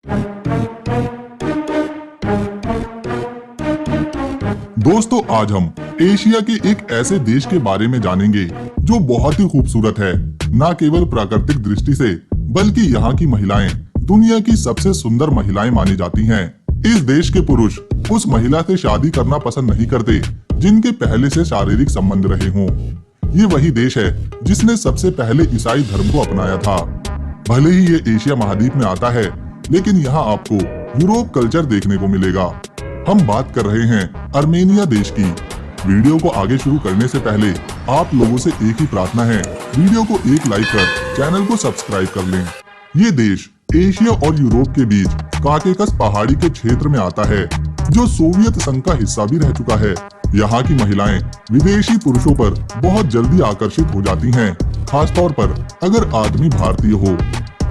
दोस्तों, आज हम एशिया के एक ऐसे देश के बारे में जानेंगे जो बहुत ही खूबसूरत है, न केवल प्राकृतिक दृष्टि से बल्कि यहाँ की महिलाएं दुनिया की सबसे सुंदर महिलाएं मानी जाती हैं। इस देश के पुरुष उस महिला से शादी करना पसंद नहीं करते जिनके पहले से शारीरिक संबंध रहे हों। ये वही देश है जिसने सबसे पहले ईसाई धर्म को अपनाया था। भले ही ये एशिया महाद्वीप में आता है, लेकिन यहाँ आपको यूरोप कल्चर देखने को मिलेगा। हम बात कर रहे हैं आर्मेनिया देश की। वीडियो को आगे शुरू करने से पहले आप लोगों से एक ही प्रार्थना है, वीडियो को एक लाइक कर चैनल को सब्सक्राइब कर लें। ये देश एशिया और यूरोप के बीच काकेकस पहाड़ी के क्षेत्र में आता है, जो सोवियत संघ का हिस्सा भी रह चुका है। यहाँ की महिलाएं विदेशी पुरुषों पर बहुत जल्दी आकर्षित हो जाती हैं, खासतौर पर अगर आदमी भारतीय हो।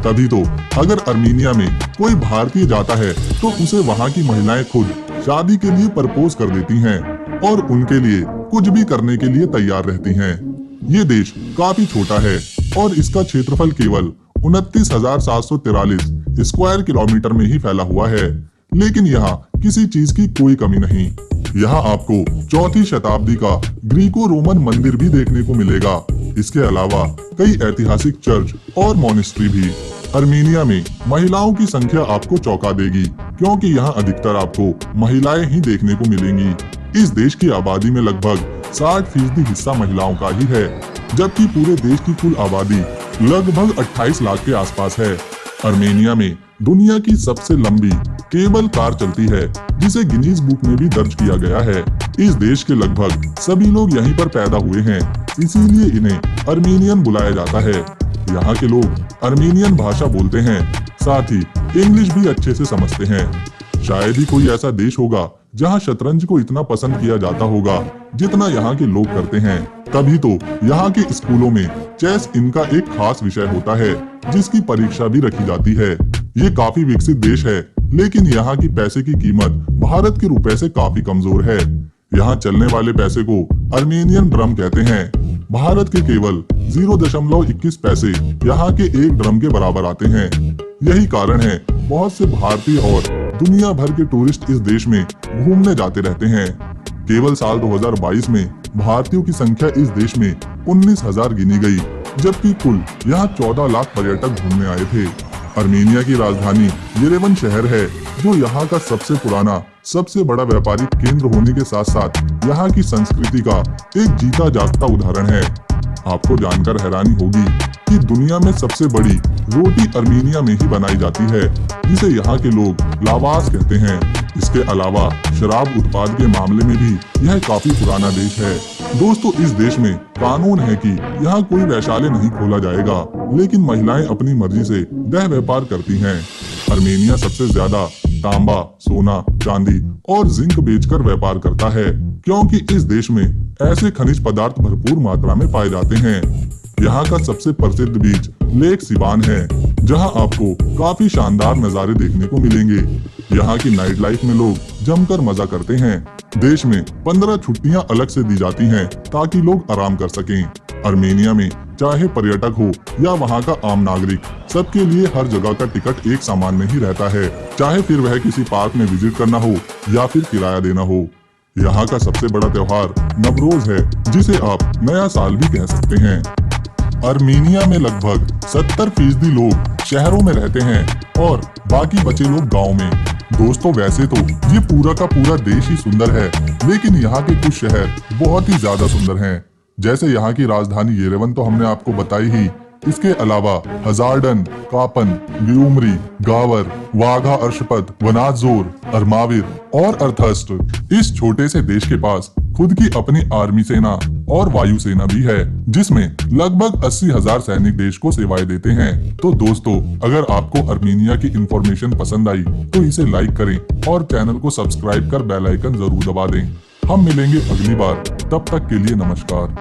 तभी तो अगर आर्मेनिया में कोई भारतीय जाता है तो उसे वहाँ की महिलाएं खुद शादी के लिए प्रपोज कर देती हैं और उनके लिए कुछ भी करने के लिए तैयार रहती हैं। ये देश काफी छोटा है और इसका क्षेत्रफल केवल 29,743 स्क्वायर किलोमीटर में ही फैला हुआ है, लेकिन यहाँ किसी चीज की कोई कमी नहीं। यहाँ आपको 4वीं शताब्दी का ग्रीको रोमन मंदिर भी देखने को मिलेगा। इसके अलावा कई ऐतिहासिक चर्च और मॉनेस्ट्री भी। आर्मेनिया में महिलाओं की संख्या आपको चौंका देगी, क्योंकि यहाँ अधिकतर आपको महिलाएं ही देखने को मिलेंगी। इस देश की आबादी में लगभग 60% हिस्सा महिलाओं का ही है, जबकि पूरे देश की कुल आबादी लगभग 28 लाख के आसपास है। आर्मेनिया में दुनिया की सबसे लंबी केबल कार चलती है, जिसे गिनीज बुक में भी दर्ज किया गया है। इस देश के लगभग सभी लोग यहीं पर पैदा हुए हैं, इसीलिए इन्हें आर्मेनियन बुलाया जाता है। यहाँ के लोग आर्मेनियन भाषा बोलते हैं, साथ ही इंग्लिश भी अच्छे से समझते हैं। शायद ही कोई ऐसा देश होगा जहाँ शतरंज को इतना पसंद किया जाता होगा जितना यहाँ के लोग करते हैं। तभी तो यहाँ के स्कूलों में चेस इनका एक खास विषय होता है, जिसकी परीक्षा भी रखी जाती है। ये काफी विकसित देश है, लेकिन यहाँ की पैसे की कीमत भारत के रुपए से काफी कमजोर है। यहाँ चलने वाले पैसे को आर्मेनियन ड्रम कहते हैं। भारत के केवल 0.21 पैसे यहाँ के एक ड्रम के बराबर आते हैं। यही कारण है बहुत से भारतीय और दुनिया भर के टूरिस्ट इस देश में घूमने जाते रहते हैं। केवल साल 2022 में भारतीयों की संख्या इस देश में 19,000 गिनी गई, जबकि कुल यहाँ 14 लाख पर्यटक घूमने आए थे। आर्मेनिया की राजधानी येरेवन शहर है, जो यहाँ का सबसे पुराना, सबसे बड़ा व्यापारिक केंद्र होने के साथ साथ यहाँ की संस्कृति का एक जीता जागता उदाहरण है। आपको जानकर हैरानी होगी कि दुनिया में सबसे बड़ी रोटी आर्मेनिया में ही बनाई जाती है, जिसे यहाँ के लोग लावाश कहते हैं। इसके अलावा शराब उत्पाद के मामले में भी यह काफी पुराना देश है। दोस्तों, इस देश में कानून है कि यहाँ कोई वैश्यालय नहीं खोला जाएगा, लेकिन महिलाएं अपनी मर्जी से देह व्यापार करती हैं। आर्मेनिया सबसे ज्यादा तांबा, सोना, चांदी और जिंक बेचकर व्यापार करता है, क्योंकि इस देश में ऐसे खनिज पदार्थ भरपूर मात्रा में पाए जाते हैं। यहाँ का सबसे प्रसिद्ध बीच लेक सिवान है, जहाँ आपको काफी शानदार नज़ारे देखने को मिलेंगे। यहाँ की नाइट लाइफ में लोग जमकर मजा करते हैं। देश में 15 छुट्टियाँ अलग से दी जाती हैं ताकि लोग आराम कर सकें। आर्मेनिया में चाहे पर्यटक हो या वहाँ का आम नागरिक, सबके लिए हर जगह का टिकट एक समान नहीं रहता है, चाहे फिर वह किसी पार्क में विजिट करना हो या फिर किराया देना हो। यहाँ का सबसे बड़ा त्योहार नवरोज है, जिसे आप नया साल भी कह सकते हैं। आर्मेनिया में लगभग 70% लोग शहरों में रहते हैं और बाकी बचे लोग गाँव में। दोस्तों, वैसे तो ये पूरा का पूरा देश ही सुंदर है, लेकिन यहाँ के कुछ शहर बहुत ही ज्यादा सुंदर हैं। जैसे यहाँ की राजधानी येरेवन तो हमने आपको बताई ही, इसके अलावा हजारडन, कापन, ग्यूमरी, गावर, वाघा अर्शपद, वनाजोर, अरमाविर और अर्थस्ट। इस छोटे से देश के पास खुद की अपनी आर्मी सेना और वायु सेना भी है, जिसमें लगभग 80,000 सैनिक देश को सेवाएं देते हैं। तो दोस्तों, अगर आपको आर्मेनिया की इंफॉर्मेशन पसंद आई तो इसे लाइक करें और चैनल को सब्सक्राइब कर बेल आइकन जरूर दबा दें। हम मिलेंगे अगली बार, तब तक के लिए नमस्कार।